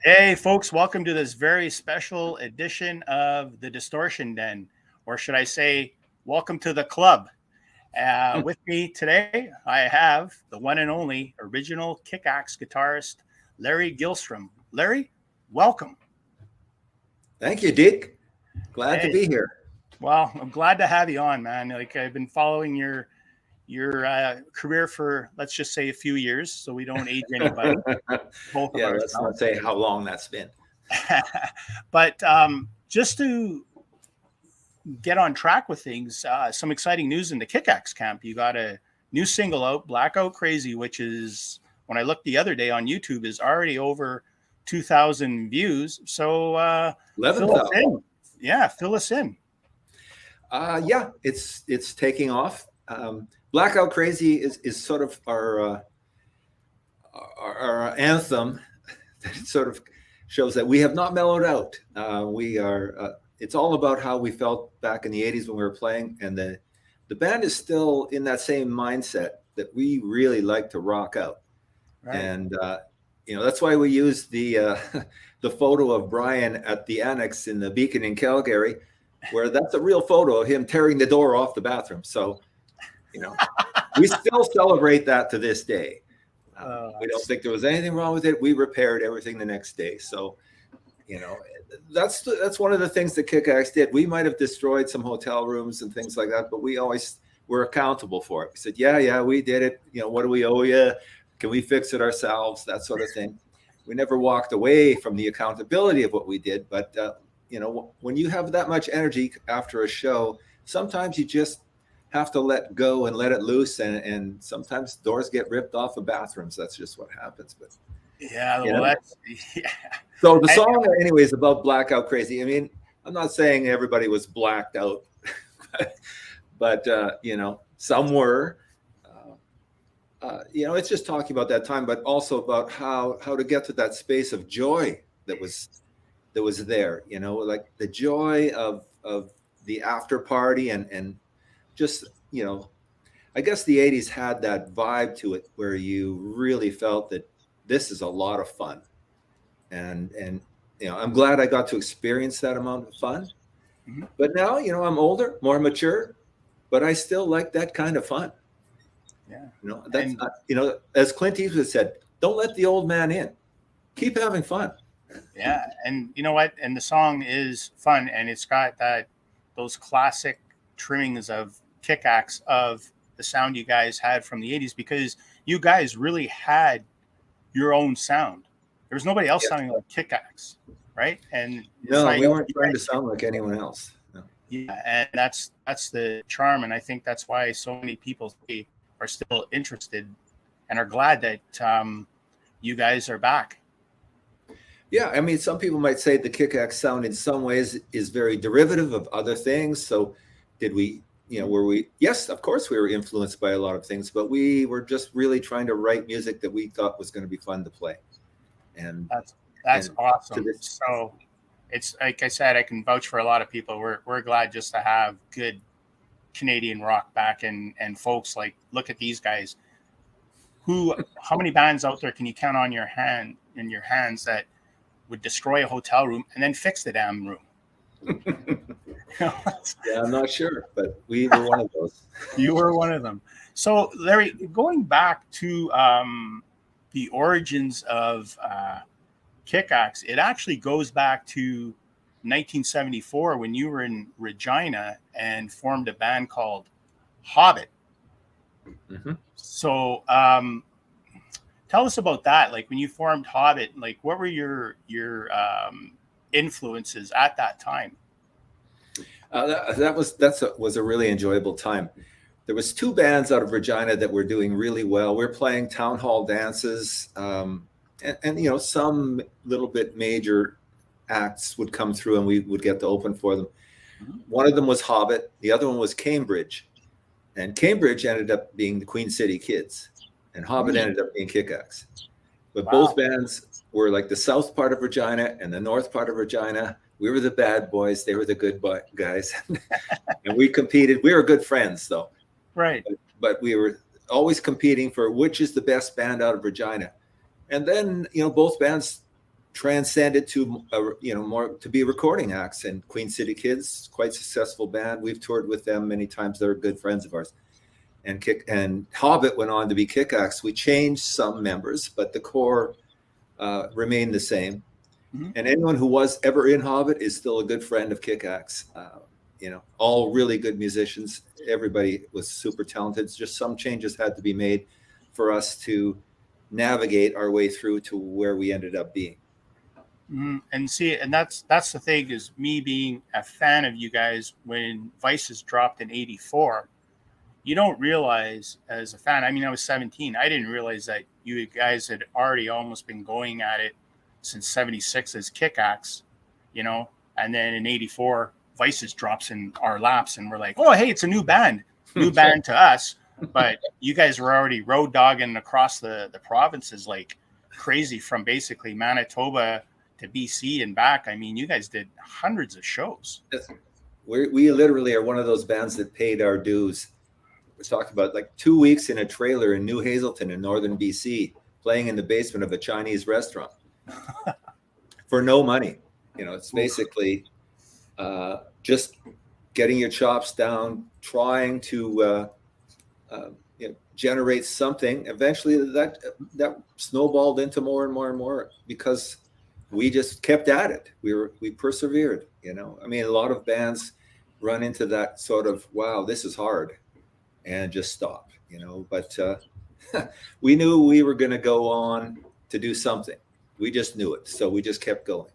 Hey, folks, welcome to this very special edition of the Distortion Den, or should I say, welcome to the club. With me today, I have the one and only original Kick-Axe guitarist, Larry Gillstrom. Larry, welcome. Thank you, Dick. Glad to Hey, be here. well, I'm glad to have you on, man. Like I've been following your career for, let's just say, a few years, so we don't age anybody. Both of Yeah, let's ourselves. not say how long that's been. But just to get on track with things, some exciting news in the Kick-Axe camp. You got a new single out, Blackout Crazy, which is, when I looked the other day on YouTube, is already over 2,000 views. So fill us 11,000. in. Yeah, fill us in. Yeah, it's taking off. Blackout Crazy is sort of our anthem that sort of shows that we have not mellowed out. We are. It's all about how we felt back in the 80s when we were playing, and the band is still in that same mindset that we really like to rock out. Right. And that's why we use the photo of Brian at the Annex in the Beacon in Calgary, where that's a real photo of him tearing the door off the bathroom. So, we still celebrate that to this day. We don't think there was anything wrong with it. We repaired everything the next day. So, that's one of the things that Kick-Axe did. We might have destroyed some hotel rooms and things like that, but we always were accountable for it. We said, yeah, we did it. What do we owe you? Can we fix it ourselves? That sort of thing. We never walked away from the accountability of what we did. But, when you have that much energy after a show, sometimes you just have to let go and let it loose. And sometimes doors get ripped off of bathrooms. That's just what happens. But yeah, well, that's yeah. So the song, anyway, is about Blackout Crazy. I mean, I'm not saying everybody was blacked out, but some were. It's just talking about that time, but also about how to get to that space of joy that was there. Like the joy of the after party and just I guess the 80s had that vibe to it where you really felt that this is a lot of fun. And I'm glad I got to experience that amount of fun. Mm-hmm. But now, I'm older, more mature, but I still like that kind of fun. Yeah. That's not, as Clint Eastwood said, don't let the old man in. Keep having fun. Yeah. And you know what? And the song is fun, and it's got those classic trimmings of Kick-Axe of the sound you guys had from the 80s, because you guys really had your own sound. There was nobody else sounding like Kick-Axe, right? And no, we weren't trying to sound like anyone else. No. Yeah, and that's the charm, and I think that's why so many people are still interested and are glad that you guys are back. Yeah, I mean, some people might say the Kick-Axe sound in some ways is very derivative of other things. So did we, were we? Yes, of course we were influenced by a lot of things, but we were just really trying to write music that we thought was going to be fun to play. And that's awesome. So it's like I said, I can vouch for a lot of people. We're glad just to have good Canadian rock back, and folks like, look at these guys. How many bands out there can you count on your hands that would destroy a hotel room and then fix the damn room? Yeah, I'm not sure, but we were one of those. You were one of them. So Larry, going back to the origins of Kick-Axe, it actually goes back to 1974 when you were in Regina and formed a band called Hobbit. Mm-hmm. So tell us about that. Like when you formed Hobbit, like what were your influences at that time? That was a really enjoyable time. There was two bands out of Regina that were doing really well. We're playing town hall dances, and some little bit major acts would come through, and we would get to open for them. Mm-hmm. One of them was Hobbit. The other one was Cambridge, and Cambridge ended up being the Queen City Kids, and Hobbit ended up being Kick-Axe. But both bands were like the south part of Regina and the north part of Regina. We were the bad boys. They were the good guys. And we competed. We were good friends, though. Right. But we were always competing for which is the best band out of Regina. And then, both bands transcended to more to be recording acts. And Queen City Kids, quite successful band. We've toured with them many times. They're good friends of ours. And Hobbit went on to be Kick Axe. We changed some members, but the core remained the same. Mm-hmm. And anyone who was ever in Hobbit is still a good friend of Kick Axe. All really good musicians. Everybody was super talented. Just some changes had to be made for us to navigate our way through to where we ended up being. Mm-hmm. And that's the thing, is me being a fan of you guys. When Vices dropped in '84, you don't realize as a fan. I mean, I was 17. I didn't realize that you guys had already almost been going at it since '76 as Kick Axe, and then in '84, Vices drops in our laps, and we're like, oh, hey, it's a new band to us. But you guys were already road dogging across the provinces like crazy, from basically Manitoba to BC and back. I mean, you guys did hundreds of shows. We literally are one of those bands that paid our dues. We're talking about like 2 weeks in a trailer in New Hazelton in northern BC, playing in the basement of a Chinese restaurant for no money. It's basically just getting your chops down, trying to generate something. Eventually that snowballed into more and more and more, because we just kept at it. We persevered. I mean, a lot of bands run into that sort of, wow, this is hard, and just stop. But we knew we were going to go on to do something. We just knew it, so we just kept going,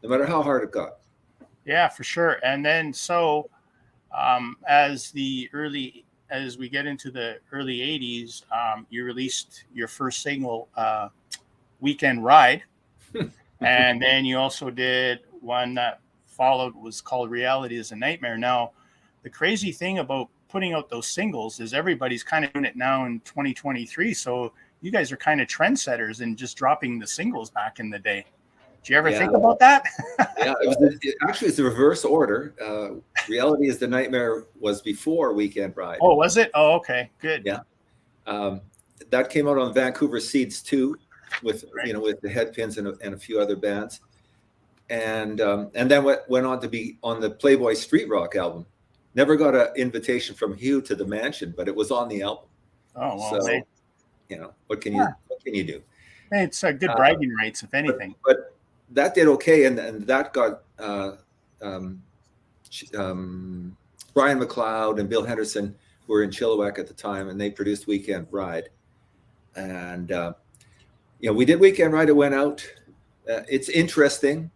no matter how hard it got. Yeah, for sure. And then so as we get into the early 80s, you released your first single, Weekend Ride. And then you also did one that followed, was called Reality is a Nightmare. Now, the crazy thing about putting out those singles is everybody's kind of doing it now in 2023. So you guys are kind of trendsetters and just dropping the singles back in the day. Did you ever think about that? Yeah, actually, it's the reverse order. Reality is the Nightmare was before Weekend Ride. Oh, was it? Oh, okay, good. Yeah, that came out on Vancouver Seeds too, with with the Headpins and a few other bands, and then went on to be on the Playboy Street Rock album. Never got an invitation from Hugh to the mansion, but it was on the album. Oh well, so what can you do? It's a good bragging rights, if anything. But that did okay, and that got Brian McLeod and Bill Henderson, who were in Chilliwack at the time, and they produced Weekend Ride. And we did Weekend Ride. It went out. It's interesting.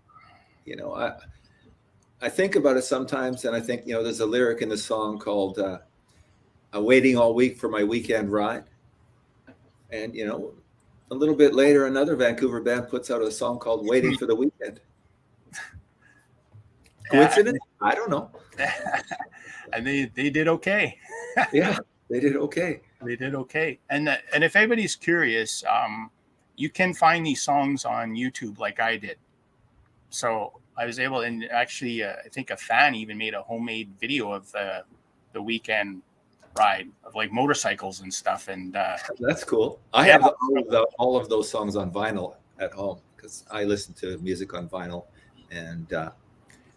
I think about it sometimes, and I think there's a lyric in the song called "I'm waiting all week for my weekend ride," and a little bit later, another Vancouver band puts out a song called "Waiting for the Weekend." Coincidence? I don't know. And they did okay. Yeah, they did okay. They did okay. And if anybody's curious, you can find these songs on YouTube like I did. So I was able, and actually, I think a fan even made a homemade video of the Weekend Ride of like motorcycles and stuff. And that's cool. I have all of those songs on vinyl at home, because I listen to music on vinyl, and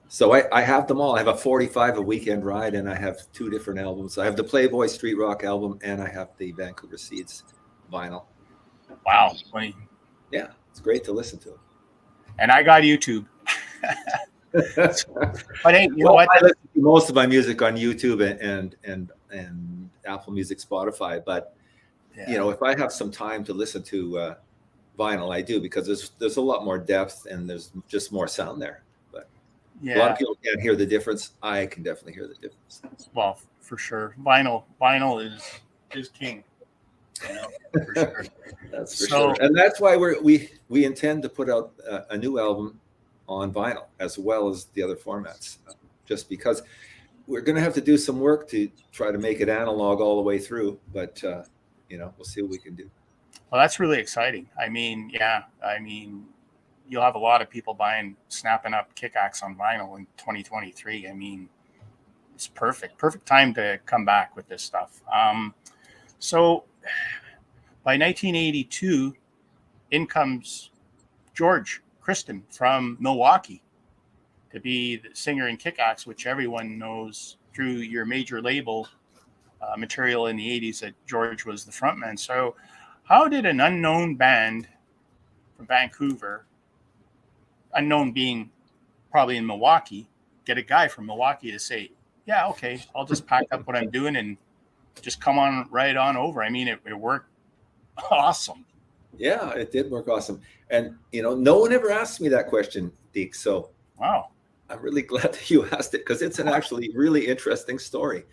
so I have them all. I have a 45 of Weekend Ride, and I have 2 different albums. I have the Playboy Street Rock album, and I have the Vancouver Seeds vinyl. Wow, funny. Yeah, it's great to listen to. And I got YouTube. But hey, you know what? I listen to most of my music on YouTube and Apple Music, Spotify. But if I have some time to listen to vinyl, I do, because there's a lot more depth and there's just more sound there. But a lot of people can't hear the difference. I can definitely hear the difference. Well, for sure, vinyl is king. For sure. That's for sure, and that's why we intend to put out a new album on vinyl as well as the other formats, just because we're going to have to do some work to try to make it analog all the way through. But we'll see what we can do. Well, that's really exciting. I mean, you'll have a lot of people snapping up Kick Axe on vinyl in 2023. I mean, it's perfect time to come back with this stuff. So by 1982, in comes George Kristen from Milwaukee to be the singer in Kick-Axe, which everyone knows through your major label material in the 80s that George was the frontman. So how did an unknown band from Vancouver, unknown being probably in Milwaukee, get a guy from Milwaukee to say, yeah, okay, I'll just pack up what I'm doing and just come on right on over? I mean, it worked awesome. Yeah, it did work awesome. And, no one ever asked me that question, Deke. So wow, I'm really glad that you asked it, because it's an actually really interesting story.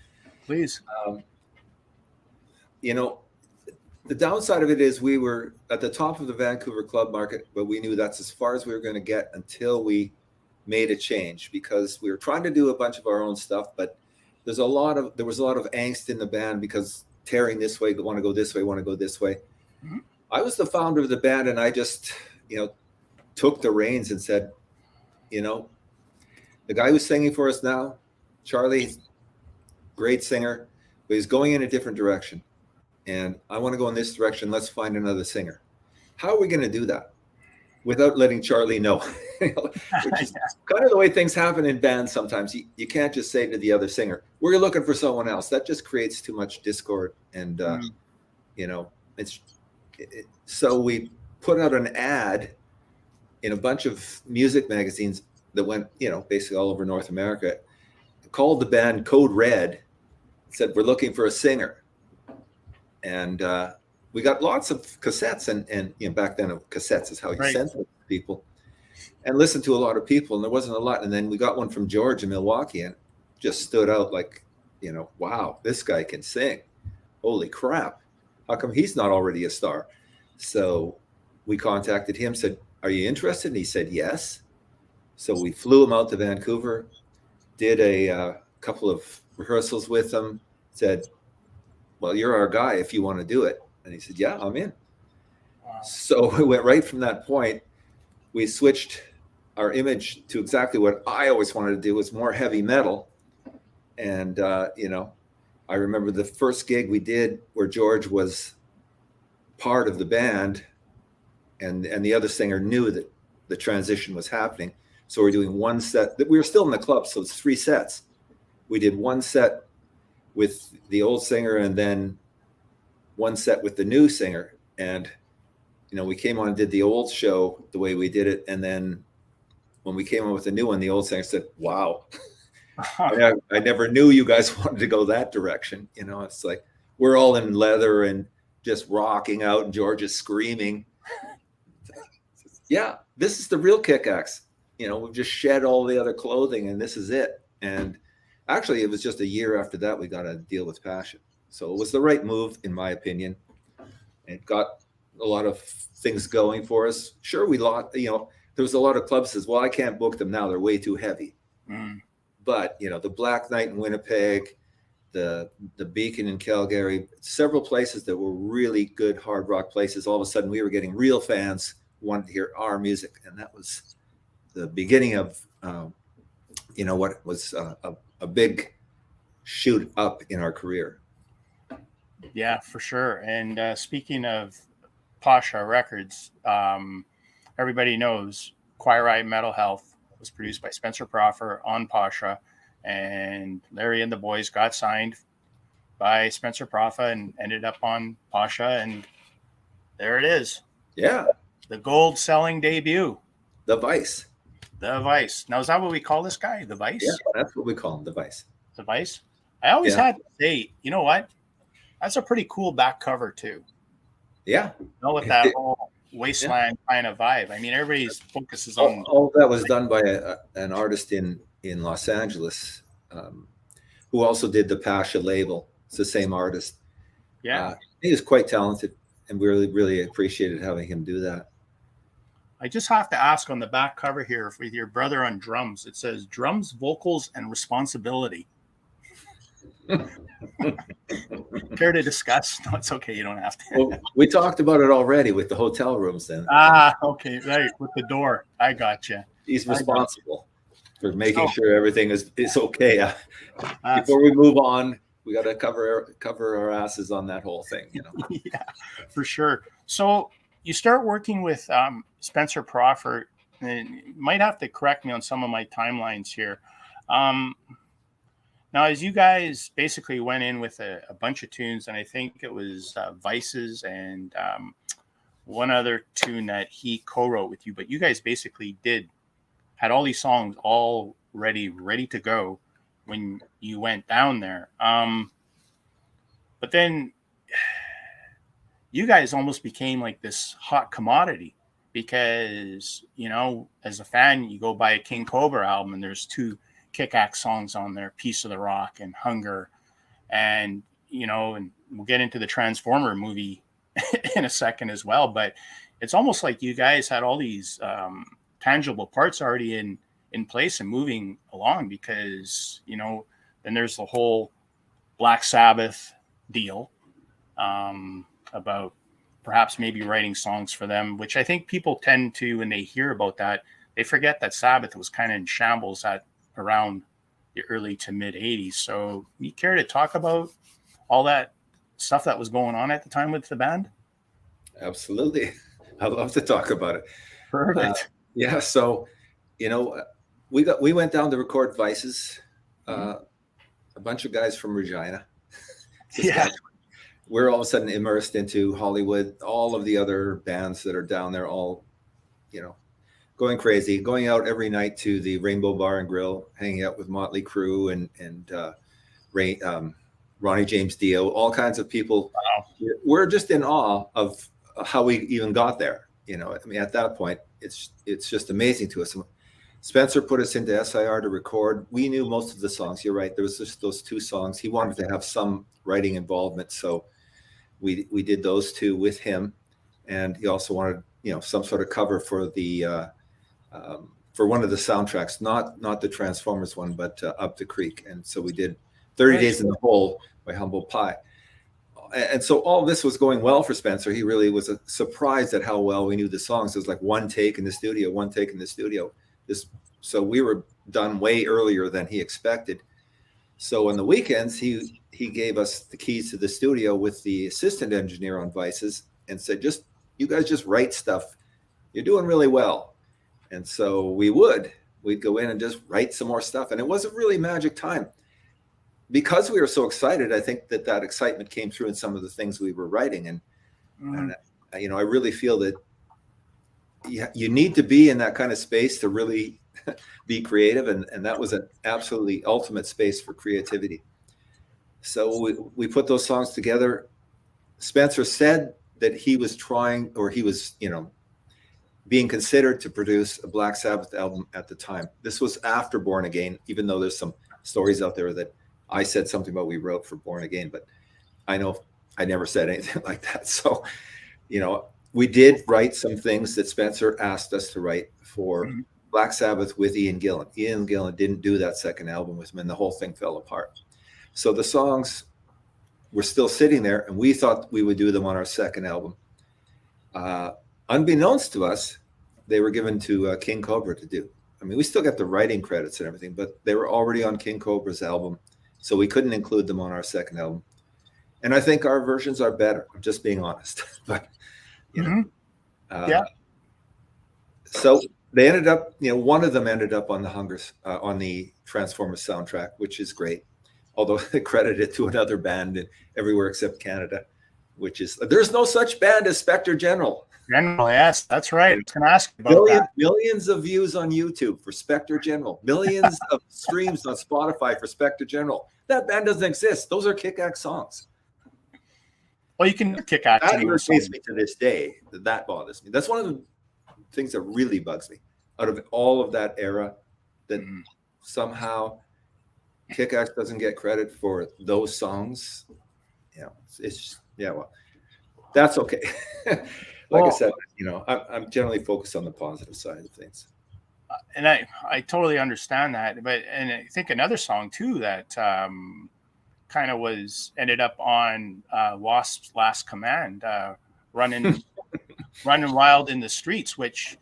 Please. The downside of it is we were at the top of the Vancouver club market, but we knew that's as far as we were going to get until we made a change, because we were trying to do a bunch of our own stuff, but there was a lot of angst in the band because tearing this way, want to go this way, want to go this way. Mm-hmm. I was the founder of the band, and I just, took the reins and said, the guy who's singing for us now, Charlie, great singer, but he's going in a different direction. And I want to go in this direction. Let's find another singer. How are we going to do that without letting Charlie know? Which is kind of the way things happen in bands sometimes. You can't just say to the other singer, we're looking for someone else. That just creates too much discord. And, so we put out an ad in a bunch of music magazines that went, basically all over North America, called the band Code Red, said, we're looking for a singer. And we got lots of cassettes, and back then cassettes is how you sent them to people, and listened to a lot of people, and there wasn't a lot. And then we got one from George in Milwaukee, and just stood out like, wow, this guy can sing. Holy crap. How come he's not already a star? So we contacted him, said, are you interested? And he said, yes. So we flew him out to Vancouver, did a couple of rehearsals with him, said, well, you're our guy if you want to do it. And he said, yeah, I'm in. Wow. So we went right from that point. We switched our image to exactly what I always wanted to do, was more heavy metal. And, I remember the first gig we did where George was part of the band, and the other singer knew that the transition was happening. So we're doing one set. We were still in the club, so it's 3 sets. We did one set with the old singer, and then one set with the new singer. And, we came on and did the old show the way we did it. And then when we came on with the new one, the old singer said, wow, I never knew you guys wanted to go that direction. It's like, we're all in leather and just rocking out, and George is screaming. Yeah, this is the real Kick-Axe. We've just shed all the other clothing, and this is it. And actually, it was just a year after that we got a deal with Passion. So it was the right move, in my opinion. It got a lot of things going for us. Sure, we lost, there was a lot of clubs says, well, I can't book them now. They're way too heavy. Mm. But, the Black Knight in Winnipeg, the Beacon in Calgary, several places that were really good hard rock places. All of a sudden, we were getting real fans who wanted to hear our music. And that was the beginning of, what was a big shoot up in our career. Yeah, for sure. And speaking of Pasha Records, everybody knows Choir Riot Metal Health was produced by Spencer Proffer on Pasha, and Larry and the boys got signed by Spencer Proffer and ended up on Pasha, and there it is. Yeah. The gold selling debut. The Vice. The Vice. Now, is that what we call this guy? The Vice? Yeah, that's what we call him, the Vice. The Vice? I always had to say, you know what? That's a pretty cool back cover, too. Yeah. With that whole wasteland kind of vibe. I mean, everybody's focuses on... All that was done by an artist in Los Angeles who also did the Pasha label. It's the same artist. Yeah. He was quite talented, and we really, really appreciated having him do that. I just have to ask on the back cover here with your brother on drums, it says drums, vocals, and responsibility. Care to discuss? No, it's okay. You don't have to. Well, we talked about it already with the hotel rooms then. Okay. Right. With the door. I got you. He's responsible for making sure everything is okay. Before we move on, we got to cover our asses on that whole thing. Yeah, for sure. So you start working with Spencer Proffer and you might have to correct me on some of my timelines here. Now, as you guys basically went in with a bunch of tunes, and I think it was Vices and one other tune that he co-wrote with you, but you guys basically had all these songs all ready to go when you went down there. But then you guys almost became like this hot commodity because, as a fan, you go buy a King Kobra album and there's 2 kick-ass songs on there, Piece of the Rock and Hunger. And, and we'll get into the Transformer movie in a second as well. But it's almost like you guys had all these tangible parts already in place and moving along because, then there's the whole Black Sabbath deal about perhaps maybe writing songs for them, which I think people tend to, when they hear about that, they forget that Sabbath was kind of in shambles at around the early to mid 80s. So you care to talk about all that stuff that was going on at the time with the band? Absolutely. I'd love to talk about it. Perfect. Yeah. So, we went down to record Vices, a bunch of guys from Regina. Yeah. We're all of a sudden immersed into Hollywood, all of the other bands that are down there, all, going crazy, going out every night to the Rainbow Bar and Grill, hanging out with Motley Crue and Ronnie James Dio, all kinds of people. Wow. We're just in awe of how we even got there. At that point, it's just amazing to us. Spencer put us into SIR to record. We knew most of the songs. You're right. There was just those 2 songs. He wanted to have some writing involvement, so we did those 2 with him, and he also wanted some sort of cover for the for one of the soundtracks, not the Transformers one, but Up the Creek. And so we did 30 Days in the Hole by Humble Pie. And so all this was going well for Spencer. He really was surprised at how well we knew the songs. It was like one take in the studio. So we were done way earlier than he expected. So on the weekends, he gave us the keys to the studio with the assistant engineer on Vices and said, you guys just write stuff. You're doing really well. And so we'd go in and just write some more stuff. And it was a really magic time. Because we were so excited, I think that excitement came through in some of the things we were writing. And I really feel that you need to be in that kind of space to really be creative. And that was an absolutely ultimate space for creativity. So we put those songs together. Spencer said that he was trying, or he was, being considered to produce a Black Sabbath album at the time. This was after Born Again, even though there's some stories out there that I said something about we wrote for Born Again, but I know I never said anything like that. So, we did write some things that Spencer asked us to write for Black Sabbath with Ian Gillan. Ian Gillan didn't do that second album with him, and the whole thing fell apart. So the songs were still sitting there, and we thought we would do them on our second album. Unbeknownst to us, they were given to King Kobra to do. I mean, we still got the writing credits and everything, but they were already on King Kobra's album, so we couldn't include them on our second album. And I think our versions are better. I'm just being honest. But so they ended up, one of them ended up on the on the Transformers soundtrack, which is great. Although they credit it to another band everywhere except Canada, which is, there's no such band as Spectre General. General, yes, that's right. I was going to ask about that. Millions of views on YouTube for Spectre General. Millions of streams on Spotify for Spectre General. That band doesn't exist. Those are kick-ass songs. Well, you can kick ass. That irritates me to this day. That bothers me. That's one of the things that really bugs me. Out of all of that era, that somehow kick-ass doesn't get credit for those songs. Well, that's okay. I said, I'm generally focused on the positive side of things. And I totally understand that. And I think another song too that kind of ended up on W.A.S.P's Last Command, running wild in the streets, which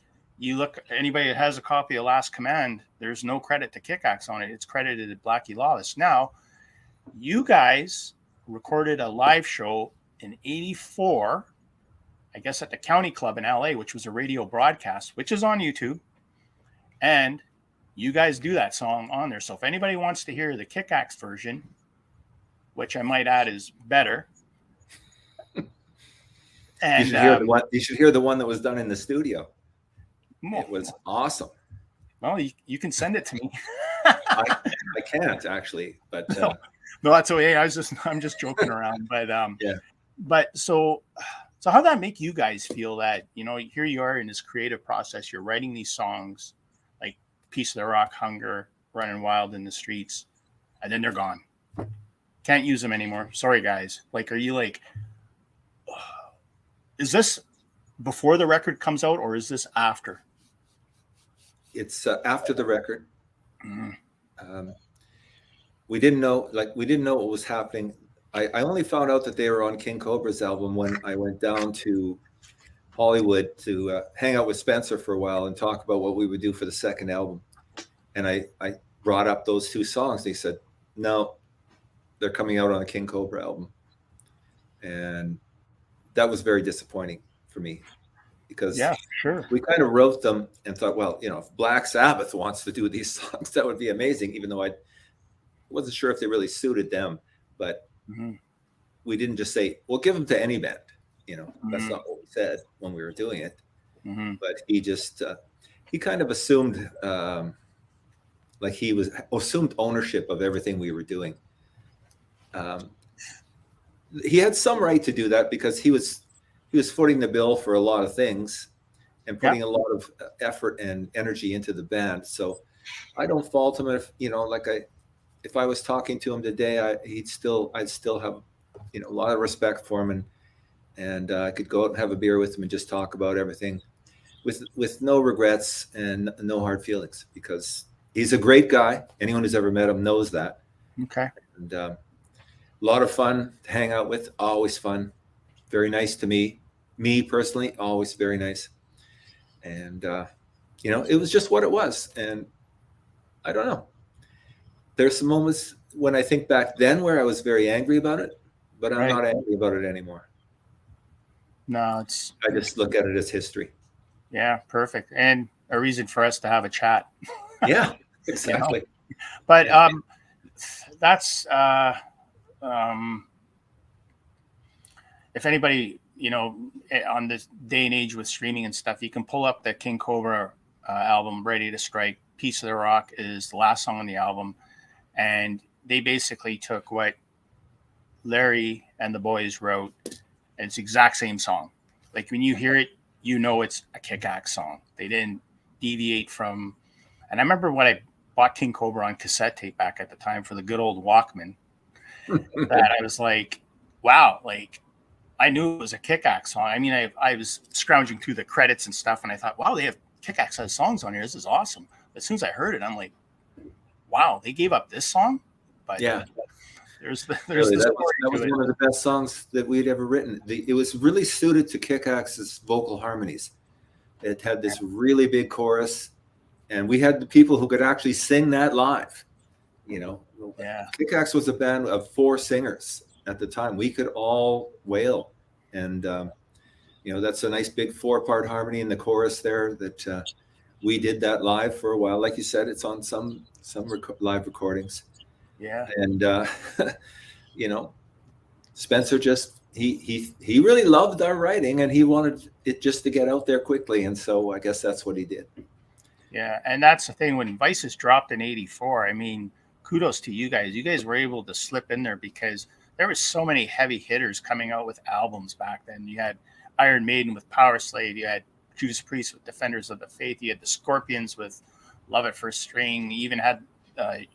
anybody that has a copy of Last Command, there's no credit to Kick-Axe on it. It's credited to Blackie Lawless. Now, you guys recorded a live show in 84, I guess at the County Club in LA, which was a radio broadcast, which is on YouTube. and you guys do that song on there. So if anybody wants to hear the Kick-Axe version, which I might add is better, and you should hear the one. You should hear the one that was done in the studio. It was awesome. Well, you can send it to me. I can't actually, but no, that's okay. I'm just joking around, but yeah. But so how'd that make you guys feel that, you know, here you are in this creative process, you're writing these songs like Piece of the Rock, Hunger, Running Wild in the Streets, and then they're gone. Can't use them anymore. Sorry, guys. Like, are you like, is this before the record comes out or is this after? It's after the record. Mm-hmm. We didn't know what was happening. I only found out that they were on King Kobra's album when I went down to Hollywood to hang out with Spencer for a while and talk about what we would do for the second album. And I brought up those two songs. They said, no, they're coming out on the King Kobra album. And that was very disappointing for me because we kind of wrote them and thought, well, you know, if Black Sabbath wants to do these songs, that would be amazing, even though I wasn't sure if they really suited them. But we didn't just say, well, give them to any band. You know, that's not what we said when we were doing it. But he just, he kind of assumed, like he assumed ownership of everything we were doing. He had some right to do that because he was footing the bill for a lot of things and putting a lot of effort and energy into the band. So I don't fault him if, you know, like if I was talking to him today, I'd still have, you know, a lot of respect for him, and I could go out and have a beer with him and just talk about everything with no regrets and no hard feelings, because he's a great guy. Anyone who's ever met him knows that. Okay. And a lot of fun to hang out with, always fun. Very nice to me personally, always very nice. And, you know, it was just what it was. And I don't know. There's some moments when I think back then where I was very angry about it, but I'm not angry about it anymore. No, I just look at it as history. Yeah, perfect. And a reason for us to have a chat. Yeah, exactly. You know? But that's if anybody, you know, on this day and age with streaming and stuff, you can pull up the King Kobra album, Ready to Strike. Piece of the Rock is the last song on the album. And they basically took what Larry and the boys wrote, and it's the exact same song. Like when you hear it, you know it's a Kick-Axe song. They didn't deviate from. And I remember when I bought King Kobra on cassette tape back at the time for the good old Walkman, that I was like, wow, like I knew it was a Kick-Axe song. I mean, I was scrounging through the credits and stuff, and I thought, wow, they have Kick-Axe has songs on here. This is awesome. As soon as I heard it, I'm like, wow, they gave up this song. But yeah, there's really, that was one of the best songs that we'd ever written. It was really suited to Kick-Axe's vocal harmonies. It had this really big chorus, and we had the people who could actually sing that live. You know, Kick-Axe was a band of 4 singers at the time. We could all wail, and you know, that's a nice big 4-part harmony in the chorus there. That we did that live for a while. Like you said, it's on some live recordings. Yeah, and you know, Spencer just he really loved our writing, and he wanted it just to get out there quickly, and so I guess that's what he did. Yeah, and that's the thing, when Vices dropped in '84. I mean, kudos to you guys. You guys were able to slip in there because there was so many heavy hitters coming out with albums back then. You had Iron Maiden with Power Slave. You had Judas Priest with Defenders of the Faith. You had the Scorpions with Love at First String. You even had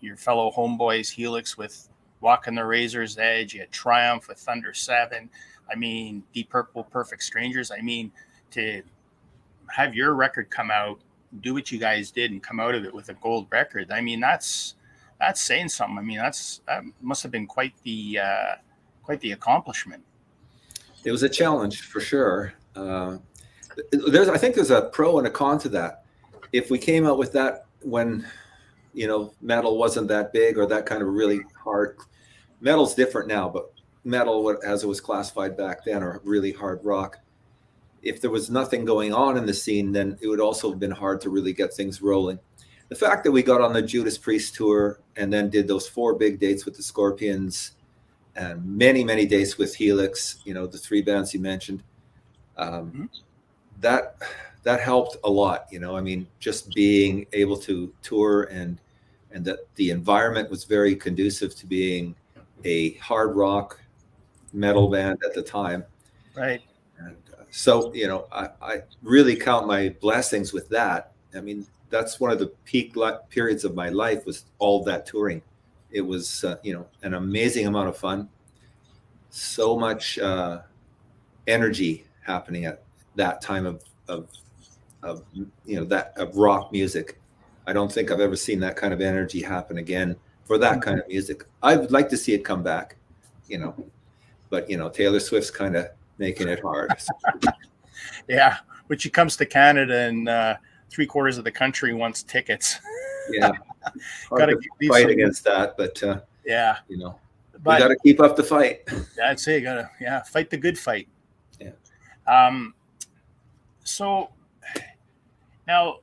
your fellow homeboys Helix with Walking the Razor's Edge. You had Triumph with Thunder 7. I mean, Deep Purple, Perfect Strangers. I mean, to have your record come out, do what you guys did, and come out of it with a gold record. I mean, that's saying something. I mean, that must have been quite the accomplishment. It was a challenge for sure. I think there's a pro and a con to that. If we came out with that when, you know, metal wasn't that big or that kind of really hard, metal's different now, but metal as it was classified back then, or really hard rock, if there was nothing going on in the scene, then it would also have been hard to really get things rolling. the fact that we got on the Judas Priest tour and then did those 4 big dates with the Scorpions and many, many dates with Helix, you know, the 3 bands you mentioned, that helped a lot. You know, I mean, just being able to tour and that the environment was very conducive to being a hard rock metal band at the time. Right. And so, you know, I really count my blessings with that. I mean, that's one of the peak periods of my life, was all that touring. It was, you know, an amazing amount of fun. So much energy happening at that time of you know, that of rock music. I don't think I've ever seen that kind of energy happen again for that kind of music. I would like to see it come back, you know, but you know, Taylor Swift's kind of making it hard. Yeah, when she comes to Canada and 3/4 of the country wants tickets. Yeah, got to fight against that, but yeah, you know, we got to keep up the fight. I'd say you gotta fight the good fight. Yeah. So now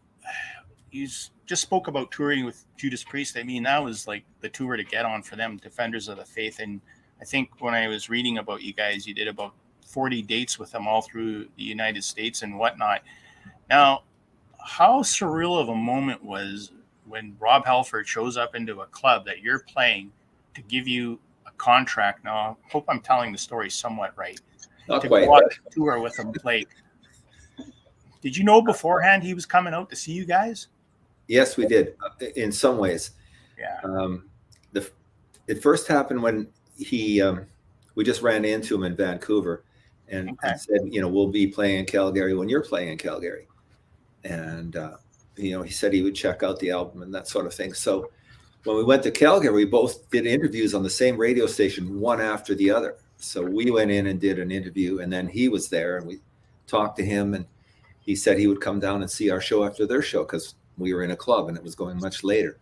you just spoke about touring with Judas Priest. I mean, that was like the tour to get on for them, Defenders of the Faith. And I think when I was reading about you guys, you did about 40 dates with them all through the United States and whatnot. Now, how surreal of a moment was when Rob Halford shows up into a club that you're playing to give you a contract? Now, I hope I'm telling the story somewhat right. Not to quite. Go on a tour with him. Like, did you know beforehand he was coming out to see you guys? Yes, we did, in some ways. Yeah. It first happened when we just ran into him in Vancouver, and he said, you know, we'll be playing in Calgary when you're playing in Calgary. And, you know, he said he would check out the album and that sort of thing. So when we went to Calgary, we both did interviews on the same radio station, one after the other. So we went in and did an interview, and then he was there and we talked to him, and he said he would come down and see our show after their show, because we were in a club and it was going much later.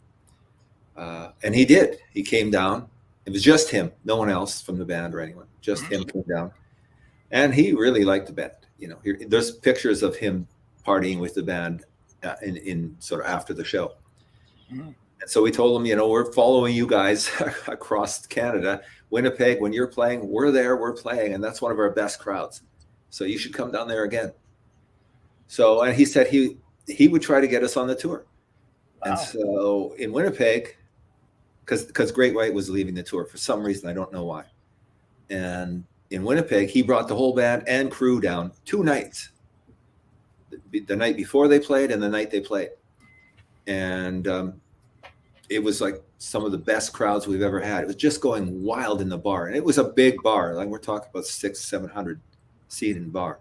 And he did. He came down. It was just him, no one else from the band or anyone. Just him came down. And he really liked the band. You know, there's pictures of him partying with the band in sort of after the show. And so we told him, you know, we're following you guys across Canada. Winnipeg, when you're playing, we're there, we're playing. And that's one of our best crowds. So you should come down there again. So, and he said he would try to get us on the tour. Wow. And so in Winnipeg, because Great White was leaving the tour for some reason, I don't know why. And in Winnipeg, he brought the whole band and crew down 2 nights. The night before they played and the night they played. And it was like some of the best crowds we've ever had. It was just going wild in the bar. And it was a big bar. Like, we're talking about 600-700 seat in bar.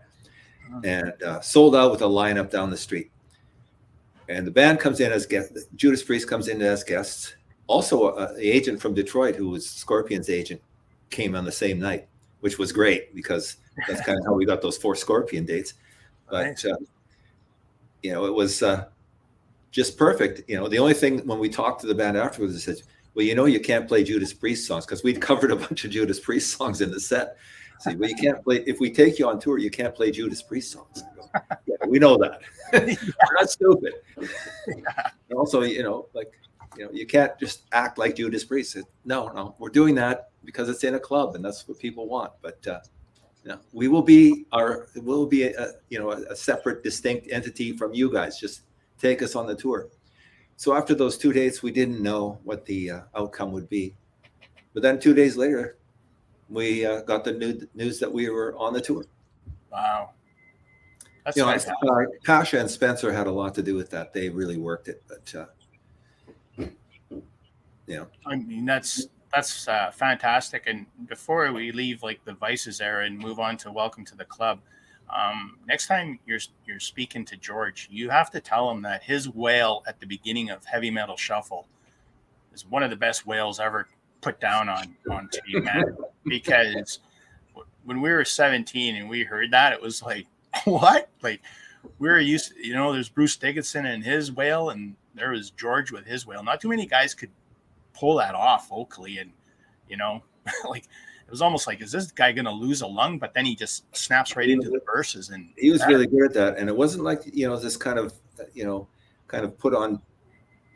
And sold out with a lineup down the street. And the band comes in as guests. Judas Priest comes in as guests. Also, the agent from Detroit, who was Scorpion's agent, came on the same night, which was great, because that's kind of how we got those 4 Scorpion dates. But, you know, it was just perfect. You know, the only thing when we talked to the band afterwards, they said, well, you know, you can't play Judas Priest songs, because we'd covered a bunch of Judas Priest songs in the set. See, well, you can't play, if we take you on tour, you can't play Judas Priest songs. Yeah, we know that. We're not stupid. And also, you know, like, you know, you can't just act like Judas Priest. No, we're doing that because it's in a club and that's what people want. But you know, it will be a separate, distinct entity from you guys. Just take us on the tour. So after those 2 dates, we didn't know what the outcome would be. But then 2 days later, we got the news that we were on the tour. Wow. That's, you know, Pasha and Spencer had a lot to do with that. They really worked it, but you know, I mean, that's fantastic. And before we leave like the Vices era and move on to Welcome to the Club, next time you're speaking to George, you have to tell him that his wail at the beginning of Heavy Metal Shuffle is one of the best wails ever put down on TV, man. Because when we were 17 and we heard that, it was like, what? Like, we were used to, you know, there's Bruce Dickinson and his wail, and there was George with his wail. Not too many guys could pull that off vocally, and you know, like, it was almost like, is this guy gonna lose a lung? But then he just snaps right into the verses, and he was really good at that. And it wasn't like, you know, this kind of put on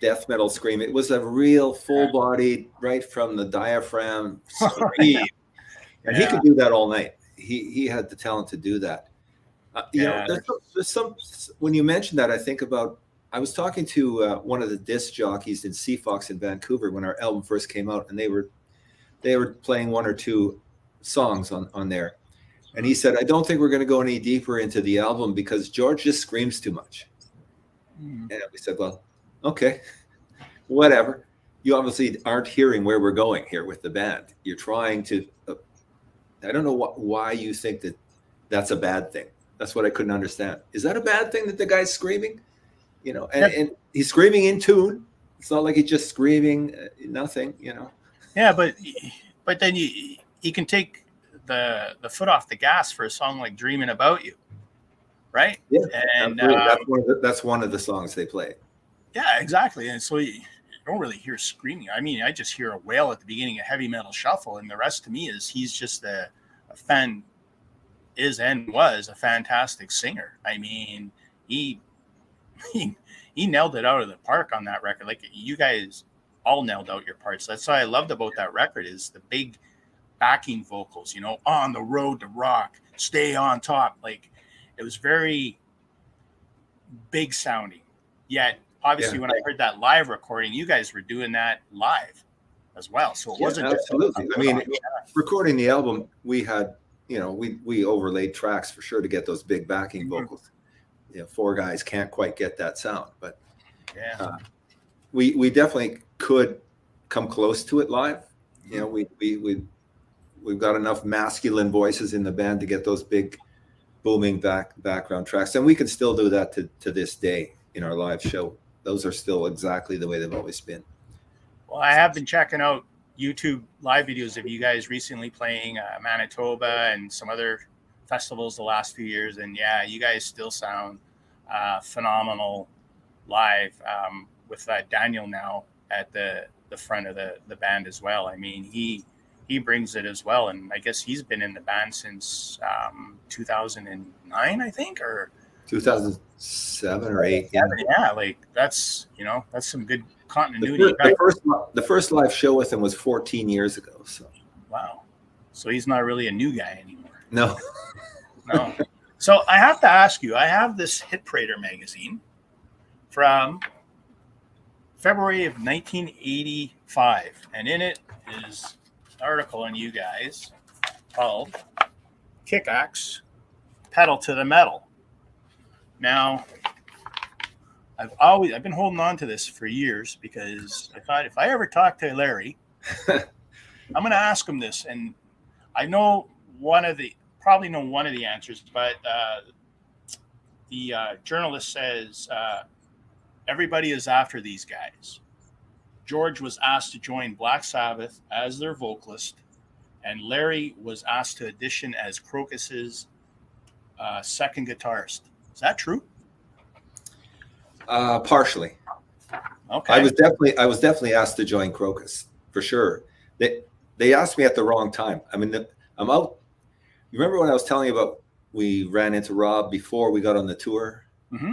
death metal scream. It was a real full body, right from the diaphragm scream. And he could do that all night. He had the talent to do that. You know, there's some, when you mentioned that, I think about, I was talking to one of the disc jockeys in Seafox in Vancouver when our album first came out, and they were playing one or two songs on there. And he said, I don't think we're going to go any deeper into the album because George just screams too much. And we said, well, okay, whatever. You obviously aren't hearing where we're going here with the band. You're trying to, I don't know why you think that that's a bad thing. That's what I couldn't understand. Is that a bad thing that the guy's screaming? You know, and he's screaming in tune. It's not like he's just screaming nothing, you know. Yeah, but then you can take the foot off the gas for a song like "Dreaming About You," right? Yeah, and that's one of the songs they play. Yeah, exactly. And so you don't really hear screaming. I mean, I just hear a wail at the beginning of Heavy Metal Shuffle, and the rest to me is he's just a fan. Is and was a fantastic singer. I mean, he nailed it out of the park on that record. Like, you guys all nailed out your parts. That's what I loved about that record is the big backing vocals, you know, on the road to rock, stay on top. Like, it was very big sounding. Yet, obviously, when I heard that live recording, you guys were doing that live as well. So it wasn't absolutely. I mean, recording the album, we had, you know, we overlaid tracks for sure to get those big backing vocals. You know, four guys can't quite get that sound, but we definitely could come close to it live. You know, we've got enough masculine voices in the band to get those big booming background tracks, and we can still do that to this day in our live show. Those are still exactly the way they've always been. Well, I have been checking out YouTube live videos of you guys recently playing Manitoba and some other festivals the last few years, and you guys still sound phenomenal live, with Daniel now at the front of the band as well. I mean, he brings it as well, and I guess he's been in the band since 2009, I think, or 2007 or 8. Yeah, like that's some good continuity. The first live show with him was 14 years ago. So wow, so he's not really a new guy anymore. No. So I have to ask you, I have this Hit Parader magazine from February of 1985, and in it is an article on you guys called "Kickaxe Pedal to the Metal." Now, I've been holding on to this for years because I thought if I ever talk to Larry, I'm going to ask him this, and I know probably know one of the answers, but the journalist says everybody is after these guys. George was asked to join Black Sabbath as their vocalist, and Larry was asked to audition as Krokus's second guitarist. Is that true? Partially. Okay. I was definitely asked to join Krokus for sure. They asked me at the wrong time. I mean, I'm out. You remember when I was telling you about we ran into Rob before we got on the tour? Mm-hmm.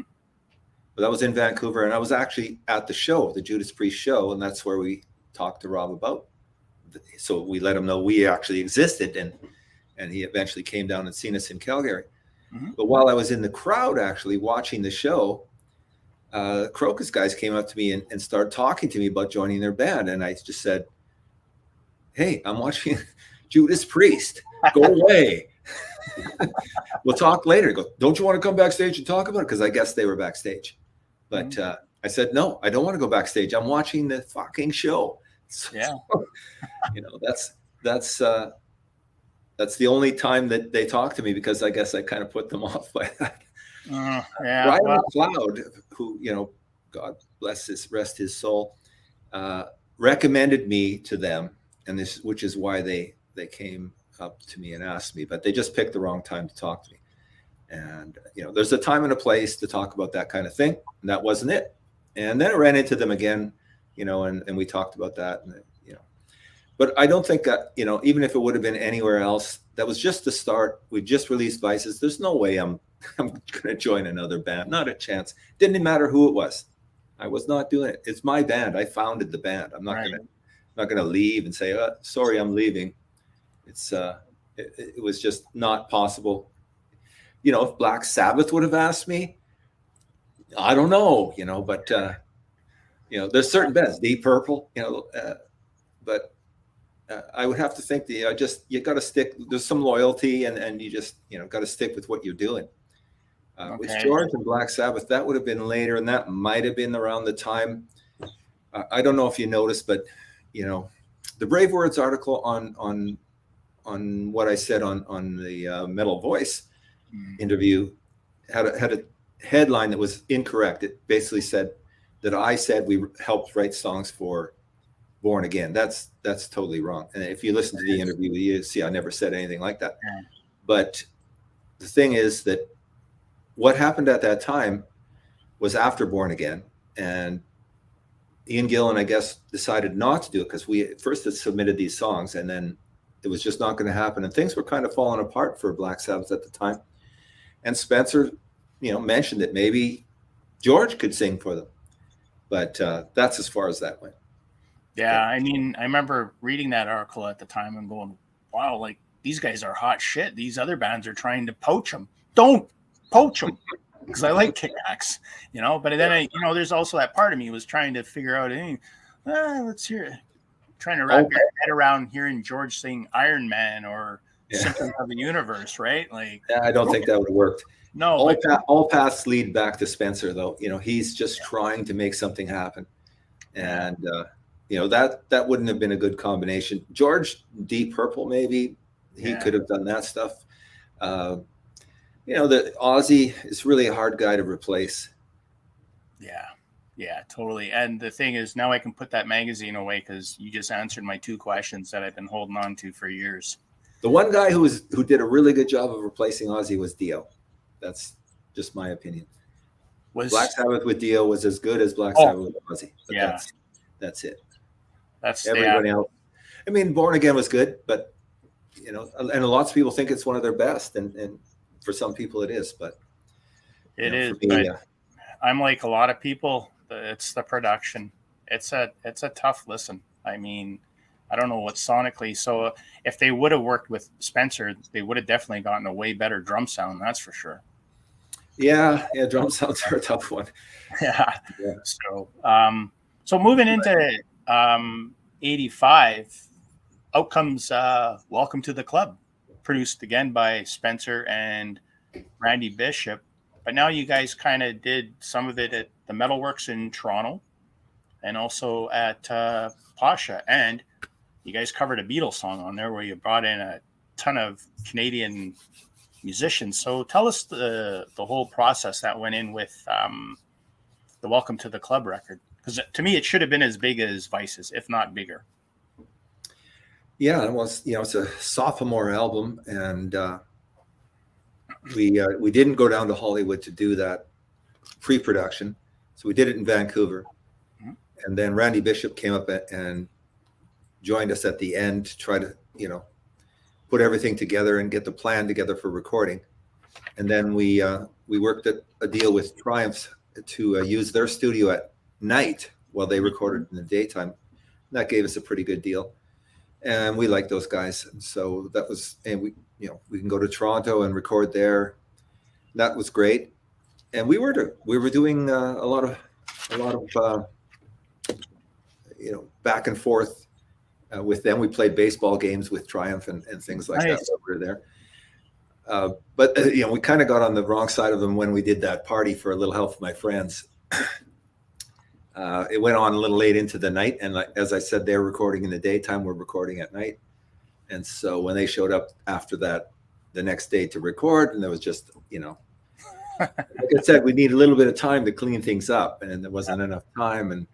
But that was in Vancouver, and I was actually at the show, the Judas Priest show, and that's where we talked to Rob about. So we let him know we actually existed, and he eventually came down and seen us in Calgary. Mm-hmm. But while I was in the crowd actually watching the show, Krokus guys came up to me and started talking to me about joining their band, and I just said, "Hey, I'm watching Judas Priest. Go away. We'll talk later." He goes, "Don't you want to come backstage and talk about it?" Because I guess they were backstage. But I said, "No, I don't want to go backstage. I'm watching the fucking show." So, you know, that's the only time that they talk to me, because I guess I kind of put them off by that. Ryan McLeod, who, you know, God rest his soul, recommended me to them, and which is why they came up to me and asked me, but they just picked the wrong time to talk to me. And, you know, there's a time and a place to talk about that kind of thing, and that wasn't it. And then I ran into them again, you know, and we talked about that, and, you know, but I don't think that, you know, even if it would have been anywhere else, that was just the start. We just released Vices. There's no way I'm going to join another band. Not a chance. Didn't matter who it was. I was not doing it. It's my band. I founded the band. I'm not gonna leave and say, sorry, I'm leaving. It's it was just not possible. You know, if Black Sabbath would have asked me, I don't know, you know, but you know, there's certain bands, Deep Purple, you know, but I would have to think that you got to stick. There's some loyalty, and you just got to stick with what you're doing. With George and Black Sabbath, that would have been later, and that might have been around the time. I don't know if you noticed, but the Brave Words article on what I said on the Metal Voice interview had a headline that was incorrect. It basically said that I said we helped write songs for Born Again. That's totally wrong. And if you listen to the interview, you see I never said anything like that. But the thing is that what happened at that time was after Born Again, and Ian Gillan, I guess, decided not to do it because we at first had submitted these songs, and then it was just not going to happen. And things were kind of falling apart for Black Sabbath at the time. And Spencer, mentioned that maybe George could sing for them. But that's as far as that went. Yeah, I mean, I remember reading that article at the time and going, wow, like, these guys are hot shit. These other bands are trying to poach them. Don't poach them, because I like Kick-Axe, But then there's also that part of me was trying to figure out, hey, let's hear it. Trying to wrap your head around hearing George sing Iron Man or Symptom of the Universe, right? Like, I don't think that would have worked. No, all paths lead back to Spencer, though. He's just trying to make something happen, and that wouldn't have been a good combination. George, Deep Purple, maybe he could have done that stuff. The Ozzy is really a hard guy to replace. Yeah, totally. And the thing is, now I can put that magazine away because you just answered my two questions that I've been holding on to for years. The one guy who did a really good job of replacing Ozzy was Dio. That's just my opinion. Black Sabbath with Dio was as good as Black Sabbath with Ozzy. But that's it. That's everybody else. I mean, Born Again was good, but and lots of people think it's one of their best, and for some people it is. But it is. But I'm like a lot of people. It's the production. It's a tough listen. I mean, I don't know what sonically. So if they would have worked with Spencer, they would have definitely gotten a way better drum sound. That's for sure. Yeah. Drum sounds are a tough one. Yeah. So moving into 85, out comes Welcome to the Club, produced again by Spencer and Randy Bishop. But now you guys kind of did some of it at the Metalworks in Toronto and also at Pasha. And you guys covered a Beatles song on there where you brought in a ton of Canadian musicians. So tell us the whole process that went in with the Welcome to the Club record. Because to me, it should have been as big as Vice's, if not bigger. Yeah, it was, it's a sophomore album, and we didn't go down to Hollywood to do that pre-production, so we did it in Vancouver. And then Randy Bishop came up and joined us at the end to try to put everything together and get the plan together for recording. And then we worked at a deal with Triumph to use their studio at night while they recorded in the daytime. And that gave us a pretty good deal, and we liked those guys. And so that was, and we can go to Toronto and record there. That was great. And we were doing a lot of back and forth with them. We played baseball games with Triumph and things like that while we were there. But we kind of got on the wrong side of them when we did that party for A Little Help from My Friends. It went on a little late into the night, and as I said, they're recording in the daytime, we're recording at night. And so when they showed up after that the next day to record, and there was just like I said, we need a little bit of time to clean things up, and there wasn't enough time.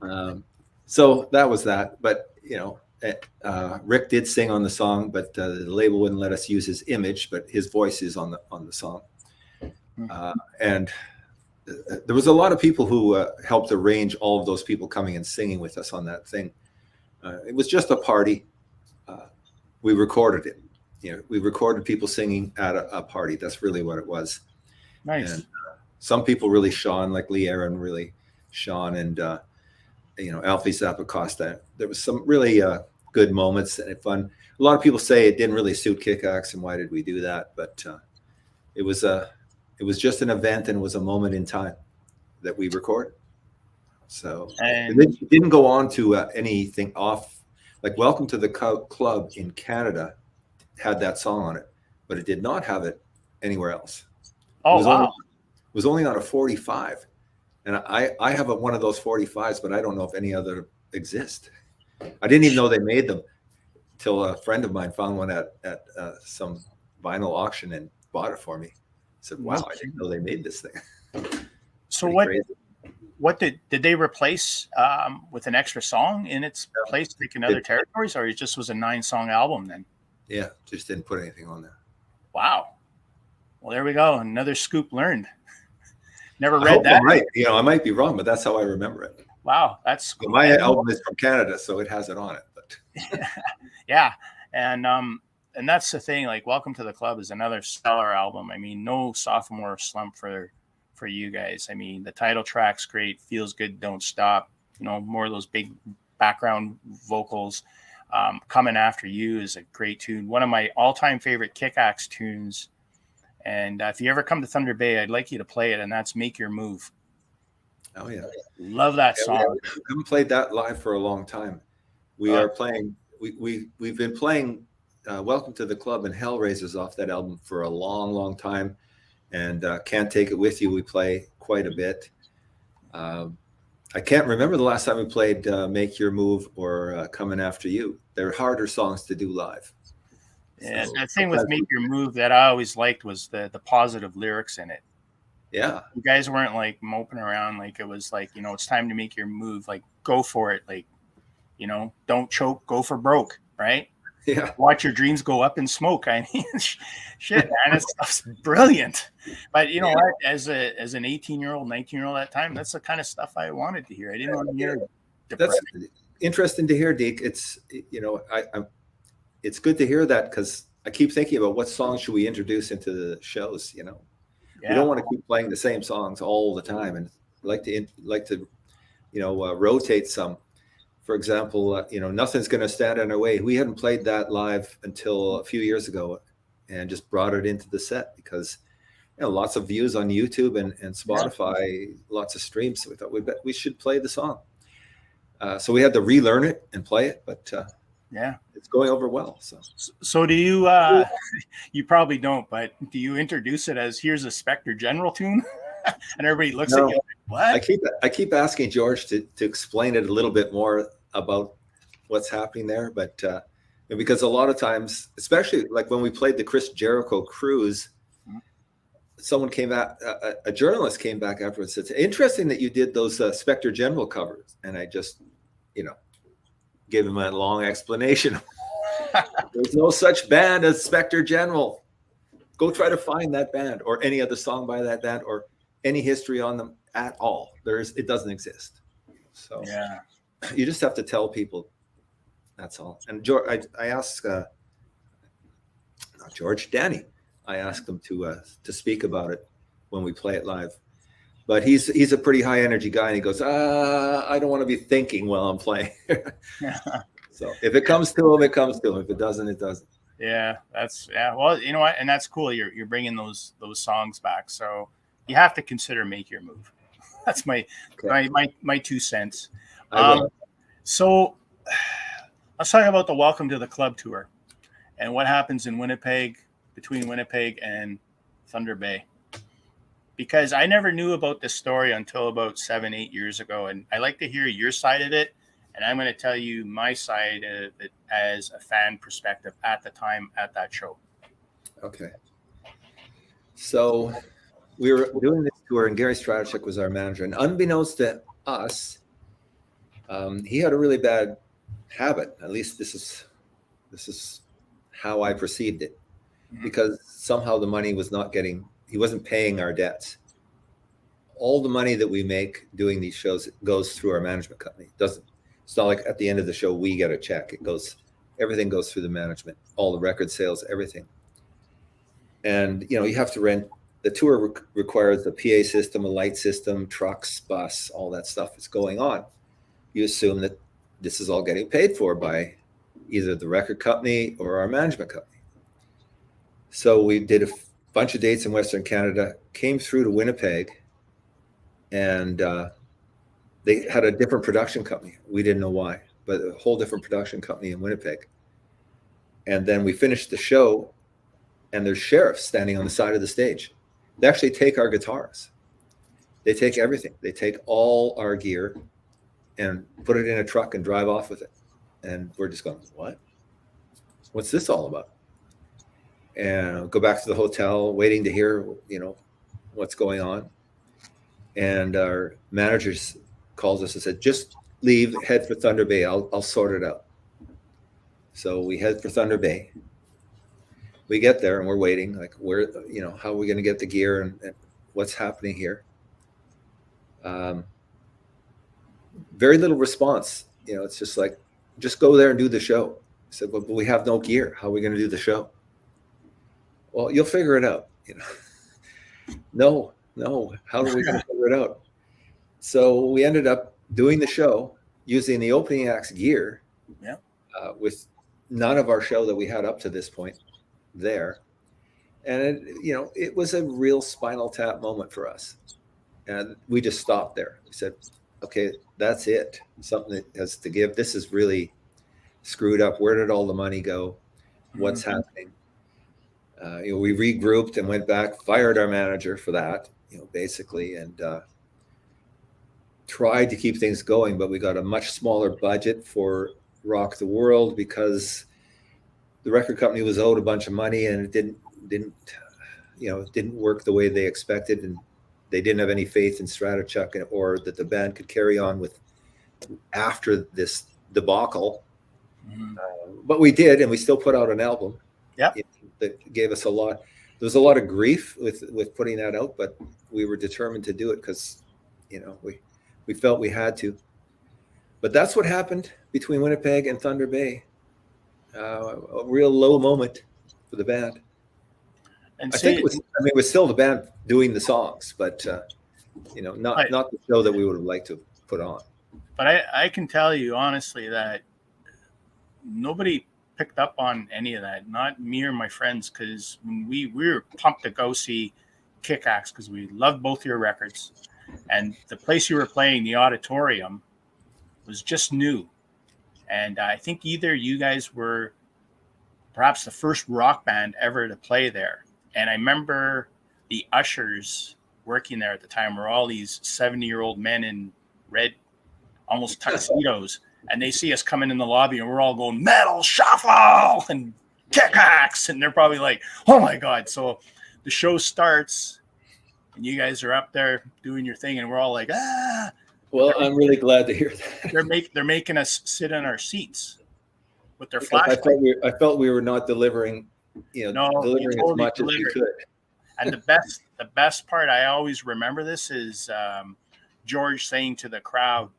And so that was that. But Rick did sing on the song, but the label wouldn't let us use his image, but his voice is on the song. And there was a lot of people who helped arrange all of those people coming and singing with us on that thing. It was just a party. We recorded it. We recorded people singing at a party. That's really what it was. Nice. And some people really shone, like Lee Aaron really shone, and Alfie Zappacosta. There was some really good moments and fun. A lot of people say it didn't really suit Kick-Axe, and why did we do that? But it was just an event, and it was a moment in time that we recorded. So it didn't go on to anything off. Like Welcome to the Club in Canada had that song on it, but it did not have it anywhere else. Oh, wow. It was only on a 45. And I have one of those 45s, but I don't know if any other exist. I didn't even know they made them till a friend of mine found one at some vinyl auction and bought it for me. I said, wow, I didn't know they made this thing. So what did they replace with an extra song in its place, like in other territories, or it just was a 9-song album then? Yeah, just didn't put anything on there. Wow. Well, there we go. Another scoop learned. Never read that. Right. I might be wrong, but that's how I remember it. Wow, that's cool. My album is from Canada, so it has it on it. But yeah, and that's the thing. Like, Welcome to the Club is another stellar album. I mean, no sophomore slump for you guys. I mean, the title track's great. Feels Good, Don't Stop. More of those big background vocals. Coming After You is a great tune. One of my all-time favorite Kick-Axe tunes. And if you ever come to Thunder Bay, I'd like you to play it, and that's Make Your Move. Oh, yeah. Love that song. We haven't played that live for a long time. We are playing, we've been playing Welcome to the Club and Hellraisers off that album for a long, long time. And Can't Take It With You, we play quite a bit. I can't remember the last time we played Make Your Move or Coming After You. They're harder songs to do live. Yeah, the thing with Make Your Move that I always liked was the positive lyrics in it. Yeah. You guys weren't like moping around like it was like, it's time to make your move. Like, go for it. Like, don't choke, go for broke, right? Yeah. Watch your dreams go up in smoke. I mean, shit, man, that stuff's brilliant. But you know what? As an 18-year-old, 19-year-old at that time, that's the kind of stuff I wanted to hear. I didn't want to hear depressing. That's interesting to hear, Deke. It's, it's good to hear that, because I keep thinking about what songs should we introduce into the shows. We don't want to keep playing the same songs all the time, and like to rotate some. For example, Nothing's Gonna Stand in Our Way. We hadn't played that live until a few years ago, and just brought it into the set because lots of views on YouTube and Spotify, lots of streams. So we thought we should play the song. So we had to relearn it and play it, but it's going over well. So do you? You probably don't, but do you introduce it as here's a Spectre General tune, and everybody looks at you like, what? I keep asking George to explain it a little bit more about what's happening there, but because a lot of times, especially like when we played the Chris Jericho cruise, someone came back, a journalist came back afterwards and said, "It's interesting that you did those Spectre General covers," and I just, gave him a long explanation. There's no such band as Spectre General. Go try to find that band or any other song by that band or any history on them at all. It doesn't exist. So you just have to tell people. That's all. And George, I asked, not George, Danny. I asked him to speak about it when we play it live. But he's a pretty high energy guy, and he goes, I don't want to be thinking while I'm playing. So if it comes to him, it comes to him. If it doesn't, it doesn't. Yeah, well, you know what, and that's cool. You're bringing those songs back, so you have to consider Make Your Move. That's my 2 cents. So let's talk about the Welcome to the Club tour and what happens in Winnipeg, between Winnipeg and Thunder Bay. Because I never knew about this story until about 7-8 years ago, and I like to hear your side of it. And I'm going to tell you my side of it as a fan perspective at the time at that show. Okay. So we were doing this tour, and Gary Stratachik was our manager. And unbeknownst to us, he had a really bad habit. At least this is how I perceived it, because somehow the money was not getting. He wasn't paying our debts. All the money that we make doing these shows goes through our management company. It's not like at the end of the show we get a check. Everything goes through the management, all the record sales, everything. And you have to rent the tour requires a PA system, a light system, trucks, bus, all that stuff is going on. You assume that this is all getting paid for by either the record company or our management company. So we did a bunch of dates in Western Canada, came through to Winnipeg, and they had a different production company. We didn't know why, but a whole different production company in Winnipeg. And then we finished the show, and there's sheriffs standing on the side of the stage. They actually take our guitars. They take everything. They take all our gear and put it in a truck and drive off with it. And we're just going, what? What's this all about? And go back to the hotel, waiting to hear, what's going on. And our manager calls us and said, just leave, head for Thunder Bay. I'll sort it out. So we head for Thunder Bay. We get there and we're waiting, like, where, how are we going to get the gear and what's happening here? Very little response. It's just like, just go there and do the show. I said, but we have no gear. How are we going to do the show? Well, you'll figure it out. No. How are we going to figure it out? So we ended up doing the show using the opening act's gear, with none of our show that we had up to this point there. And it was a real Spinal Tap moment for us. And we just stopped there. We said, okay, that's it. Something that has to give. This is really screwed up. Where did all the money go? What's happening? We regrouped and went back, fired our manager for that, basically, and tried to keep things going. But we got a much smaller budget for Rock the World because the record company was owed a bunch of money, and it didn't work the way they expected, and they didn't have any faith in Stratochuck or that the band could carry on with after this debacle. But we did, and we still put out an album. Yeah, that gave us a lot. There was a lot of grief with putting that out, but we were determined to do it because, we felt we had to. But that's what happened between Winnipeg and Thunder Bay. A real low moment for the band. And I think it was still the band doing the songs, but not the show that we would have liked to put on. But I can tell you honestly that nobody picked up on any of that, not me or my friends, because we were pumped to go see Kick-Axe because we loved both your records, and the place you were playing, the auditorium, was just new, and I think either you guys were perhaps the first rock band ever to play there. And I remember the ushers working there at the time were all these 70-year-old men in red, almost tuxedos. And they see us coming in the lobby and we're all going, metal shuffle and Kick-Axe. And they're probably like, oh my God. So the show starts and you guys are up there doing your thing. And we're all like, ah. Well, I'm really glad to hear that. They're making us sit in our seats with their flashlights. I felt we were not delivering, delivering totally as much as we could. And the best part, I always remember this, is George saying to the crowd,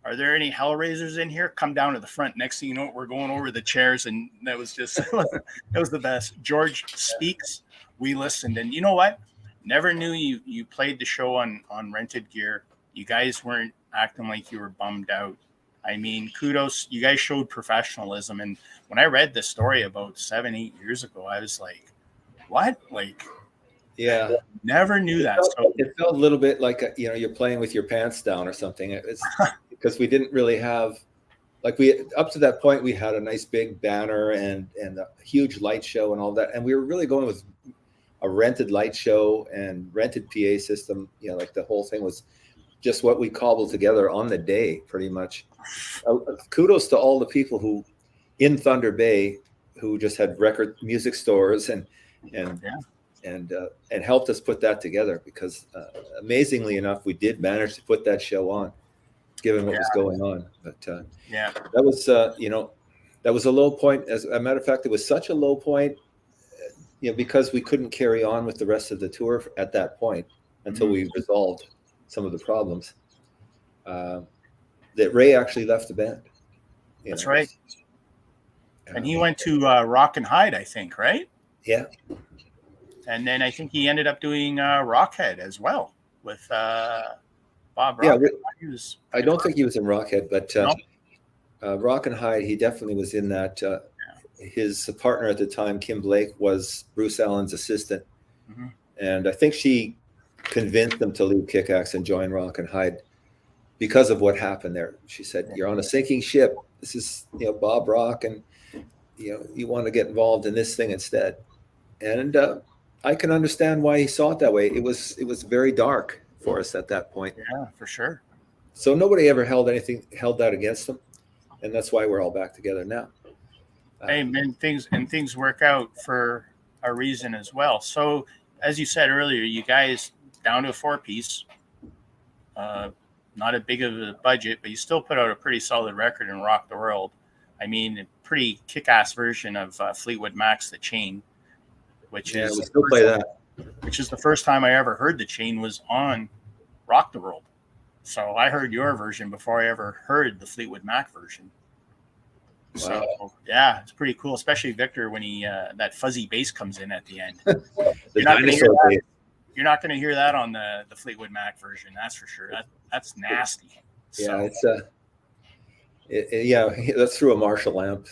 are there any Hellraisers in here? Come down to the front. Next thing you know, we're going over the chairs, and that was just that was the best. George speaks, we listened, and you know what? Never knew you played the show on rented gear. You guys weren't acting like you were bummed out. I mean, kudos. You guys showed professionalism. And when I read this story about 7-8 years ago, I was like, what? Like, yeah, never knew that. It felt a little bit like, you're playing with your pants down or something. It was because we didn't really have, up to that point, we had a nice big banner and a huge light show and all that. And we were really going with a rented light show and rented PA system. The whole thing was just what we cobbled together on the day, pretty much. Kudos to all the people who in Thunder Bay who just had record music stores and helped us put that together, because amazingly enough, we did manage to put that show on, given what was going on. But that was that was a low point. As a matter of fact, it was such a low point, because we couldn't carry on with the rest of the tour at that point until we resolved some of the problems. That Ray actually left the band. That's right. And he went to Rock and Hide, I think, right? Yeah. And then I think he ended up doing Rockhead as well with Bob Yeah, Rock. I don't think he was in Rockhead, but No. Rock and Hyde, he definitely was in that. His partner at the time, Kim Blake, was Bruce Allen's assistant. Mm-hmm. And I think she convinced them to leave Kick-Axe and join Rock and Hyde because of what happened there. She said, "You're on a sinking ship. This is, Bob Rock, and you want to get involved in this thing instead." And I can understand why he saw it that way. It was very dark for us at that point. Yeah, for sure. So nobody ever held that against them, and that's why we're all back together now. Hey, man, things work out for a reason as well. So, as you said earlier, you guys down to a 4-piece, not a big of a budget, but you still put out a pretty solid record and rock the world. I mean, a pretty kick-ass version of Fleetwood Mac's "The Chain," which is we still play that. Which is the first time I ever heard "The Chain" was on Rock the World. So I heard your version before I ever heard the Fleetwood Mac version. Wow. So yeah, it's pretty cool, especially Victor when he that fuzzy bass comes in at the end. You're not going to hear that on the Fleetwood Mac version, that's for sure. That's nasty. Yeah, it's that's through a Marshall amp.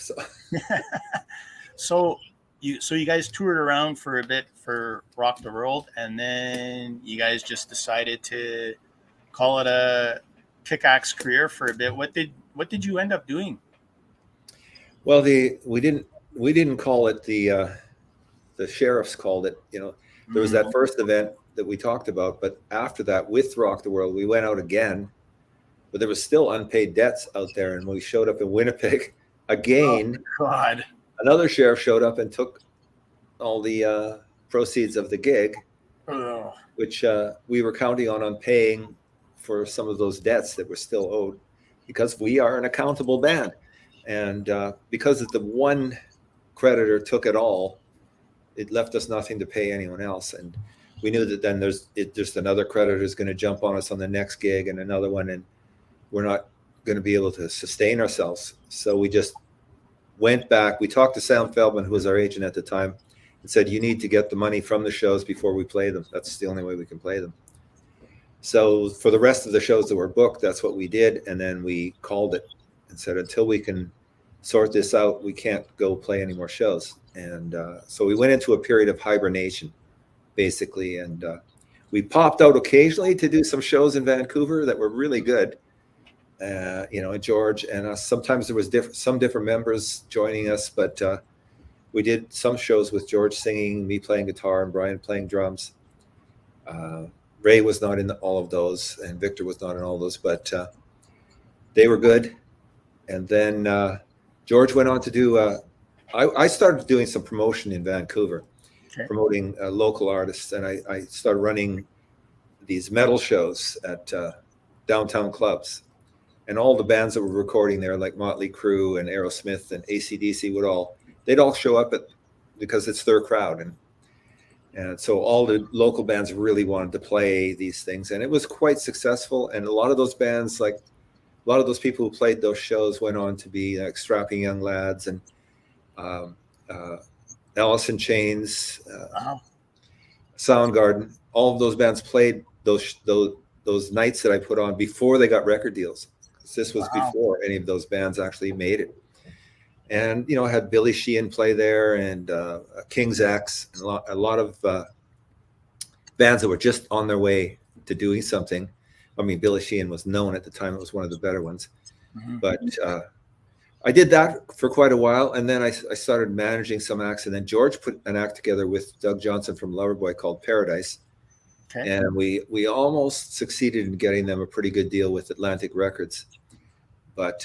So you guys toured around for a bit for Rock the World, and then you guys just decided to call it a Kick-Axe career for a bit. What did you end up doing? Well, we didn't call it the sheriffs called it. There was that first event that we talked about, but after that, with Rock the World, we went out again, but there was still unpaid debts out there, and we showed up in Winnipeg again. Oh, God. Another sheriff showed up and took all the proceeds of the gig, which we were counting on paying for some of those debts that were still owed, because we are an accountable band. And because the one creditor took it all, it left us nothing to pay anyone else. And we knew that then there's another creditor is going to jump on us on the next gig and another one, and we're not going to be able to sustain ourselves. So we just went back. We talked to Sam Feldman, who was our agent at the time, and said, "You need to get the money from the shows before we play them. That's the only way we can play them." So for the rest of the shows that were booked, that's what we did. And then we called it and said, until we can sort this out, we can't go play any more shows. And so we went into a period of hibernation, basically. And we popped out occasionally to do some shows in Vancouver that were really good. And George and us. Sometimes there was some different members joining us, but we did some shows with George singing, me playing guitar, and Brian playing drums. Ray was not in all of those, and Victor was not in all those, but they were good. And then George went on to do. I started doing some promotion in Vancouver, promoting local artists, and I started running these metal shows at downtown clubs. And all the bands that were recording there, like Motley Crue and Aerosmith and AC/DC, they'd all show up because it's their crowd. And so all the local bands really wanted to play these things. And it was quite successful. And a lot of those bands, like a lot of those people who played those shows went on to be like Strapping Young Lads and Alice in Chains, Soundgarden. All of those bands played those nights that I put on before they got record deals. This was before any of those bands actually made it. And, I had Billy Sheehan play there, and King's X, and a lot of bands that were just on their way to doing something. I mean, Billy Sheehan was known at the time. It was one of the better ones. Mm-hmm. But I did that for quite a while. And then I started managing some acts. And then George put an act together with Doug Johnson from Loverboy called Paradise. Okay. And we almost succeeded in getting them a pretty good deal with Atlantic Records. But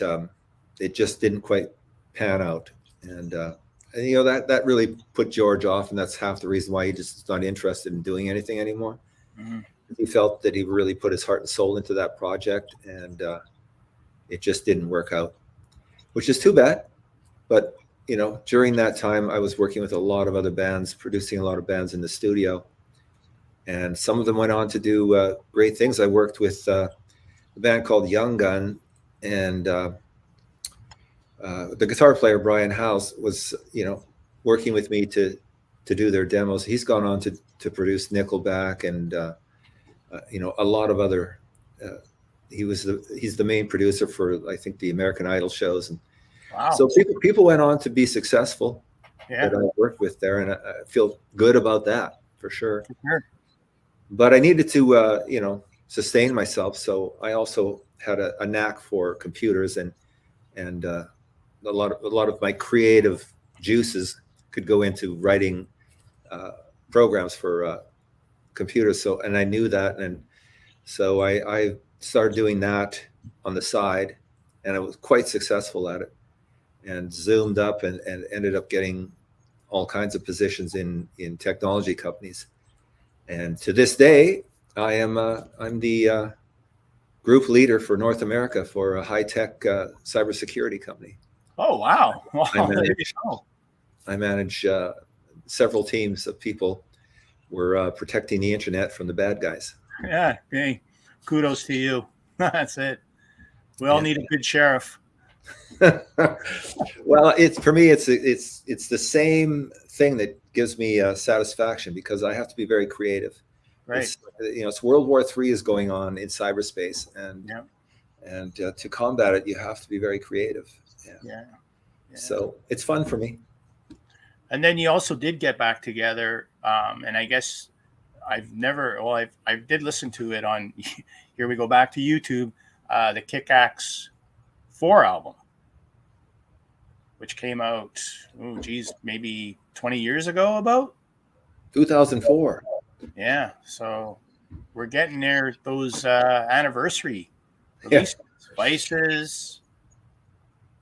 it just didn't quite pan out. And that really put George off. And that's half the reason why he just is not interested in doing anything anymore. Mm-hmm. He felt that he really put his heart and soul into that project. And it just didn't work out, which is too bad. But, during that time, I was working with a lot of other bands, producing a lot of bands in the studio. And some of them went on to do great things. I worked with a band called Young Gun, and the guitar player, Brian House, was, working with me to to do their demos. He's gone on to produce Nickelback and a lot of other. He's the main producer for, I think, the American Idol shows, and Wow. so people went on to be successful that I worked with there, and I feel good about that for sure. But I needed to sustain myself, so I also had a knack for computers, and a lot of my creative juices could go into writing programs for computers. So, and I knew that, and so I started doing that on the side, and I was quite successful at it, and zoomed up and ended up getting all kinds of positions in technology companies. And to this day, I'm the group leader for North America for a high-tech cybersecurity company. Oh, wow. I manage several teams of people. We're protecting the internet from the bad guys. Yeah. Hey, kudos to you. That's it. We all need a good sheriff. Well, for me, it's the same thing that gives me satisfaction, because I have to be very creative. Right. It's World War III is going on in cyberspace, and to combat it, you have to be very creative. Yeah. So it's fun for me. And then you also did get back together, and I guess I did listen to it on. Here we go back to YouTube, the Kickaxe 4 album, which came out, maybe 20 years ago, about 2004. Yeah, so we're getting there. Those anniversary releases, Vices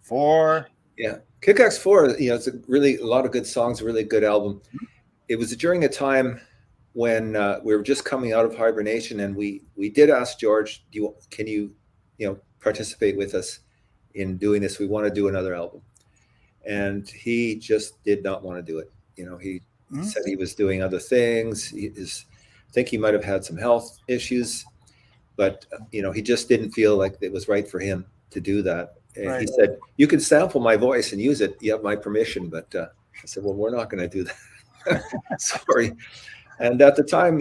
4. Yeah, Kickaxe 4. It's a lot of good songs. A really good album. It was during a time when we were just coming out of hibernation, and we did ask George, can you participate with us in doing this? We want to do another album, and he just did not want to do it. He said he was doing other things. I think he might have had some health issues, but he just didn't feel like it was right for him to do that. And Right. He said, "You can sample my voice and use it. You have my permission." But I said, "Well, we're not going to do that." Sorry. And at the time,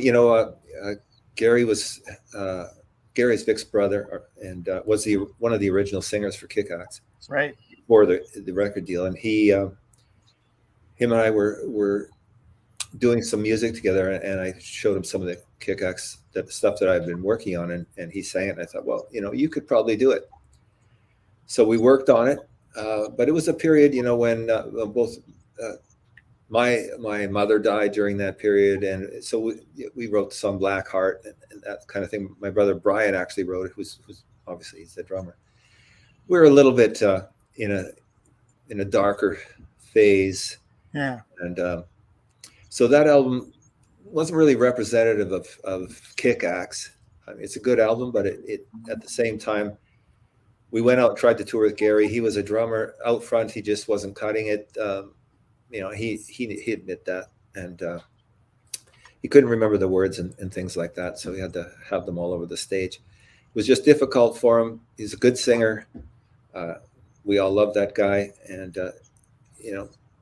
Gary was Gary's Vic's brother, and was one of the original singers for Kickaxe. Right. For the record deal, and him and I were doing some music together, and I showed him some of the Kickaxe, the stuff that I've been working on, and he sang it, and I thought, well, you could probably do it. So we worked on it, but it was a period, when both my mother died during that period, and so we wrote the song Black Heart and that kind of thing. My brother Brian actually wrote it, who's obviously he's the drummer. We're a little bit in a darker phase. Yeah. And so that album wasn't really representative of Kickaxe. I mean, it's a good album, but it at the same time, we went out and tried to tour with Gary. He was a drummer out front. He just wasn't cutting it. He admit that, and he couldn't remember the words and things like that. So he had to have them all over the stage. It was just difficult for him. He's a good singer. We all love that guy, and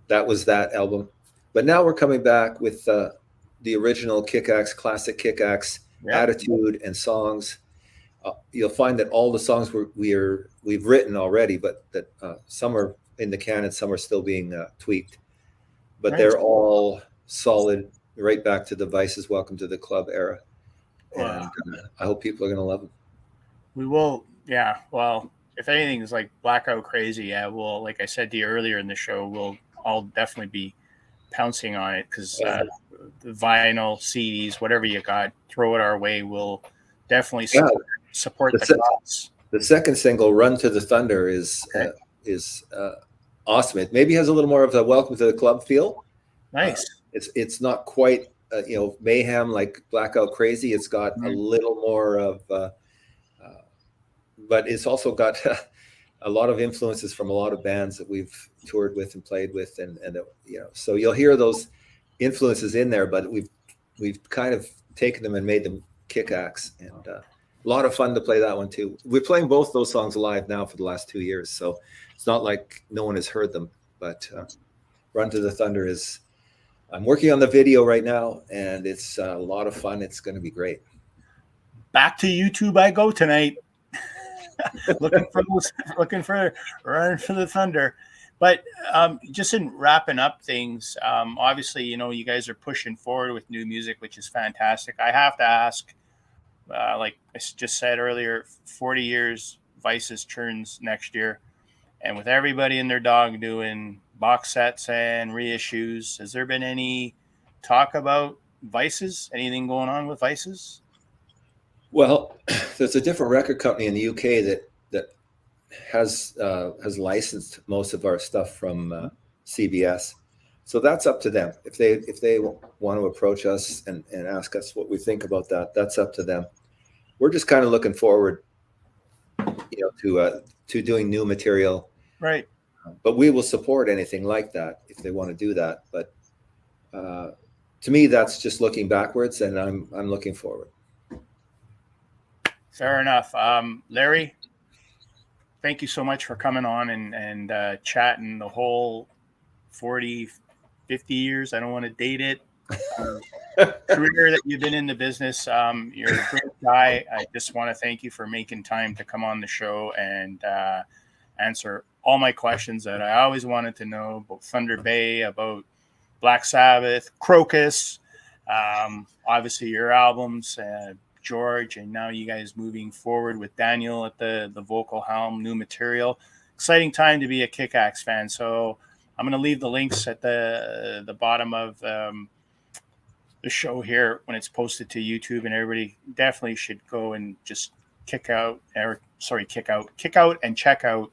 that was that album. But now we're coming back with the original Kickaxe, classic Kickaxe attitude and songs. You'll find that all the songs we've written already, but that some are in the can and some are still being tweaked. But they're all solid, right back to the Vices, Welcome to the Club era. And I hope people are going to love them. We will, yeah. Well, if anything is like Blackout Crazy, we'll, like I said to you earlier in the show, I'll definitely be pouncing on it, because the vinyl, CDs, whatever you got, throw it our way. We'll definitely support the cause. The second single, Run to the Thunder, is awesome. It maybe has a little more of a Welcome to the Club feel. Nice. It's not quite mayhem like Blackout Crazy. It's got a little more of but it's also got a lot of influences from a lot of bands that we've toured with and played with, and so you'll hear those influences in there, but we've kind of taken them and made them Kickaxe, and a lot of fun to play that one too. We're playing both those songs live now for the last 2 years, so it's not like no one has heard them, but Run to the Thunder is I'm working on the video right now, and it's a lot of fun. It's going to be great. Back to YouTube I go tonight. looking for running for the thunder. But just in wrapping up things, obviously, you guys are pushing forward with new music, which is fantastic. I have to ask, like I just said earlier, 40 years, Vices turns next year. And with everybody and their dog doing box sets and reissues, has there been any talk about Vices? Anything going on with Vices? Well, there's a different record company in the UK that has licensed most of our stuff from CBS. So that's up to them. If they want to approach us and ask us what we think about that, that's up to them. We're just kind of looking forward, to doing new material. Right. But we will support anything like that if they want to do that. But to me, that's just looking backwards, and I'm looking forward. Fair enough. Larry, thank you so much for coming on and chatting the whole 40, 50 years. I don't want to date it. Career that you've been in the business. You're a great guy. I just want to thank you for making time to come on the show and answer all my questions that I always wanted to know about Thunder Bay, about Black Sabbath, Krokus, obviously your albums, George, and now you guys moving forward with Daniel at the vocal helm, new material. Exciting time to be a Kickaxe fan. So I'm going to leave the links at the bottom of the show here when it's posted to YouTube, and everybody definitely should go and just kick out and check out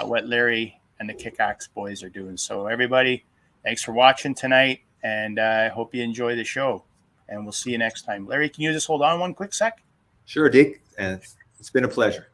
what Larry and the Kickaxe boys are doing. So everybody, thanks for watching tonight, and I hope you enjoy the show, and we'll see you next time. Larry, can you just hold on one quick sec? Sure, Dick, and it's been a pleasure.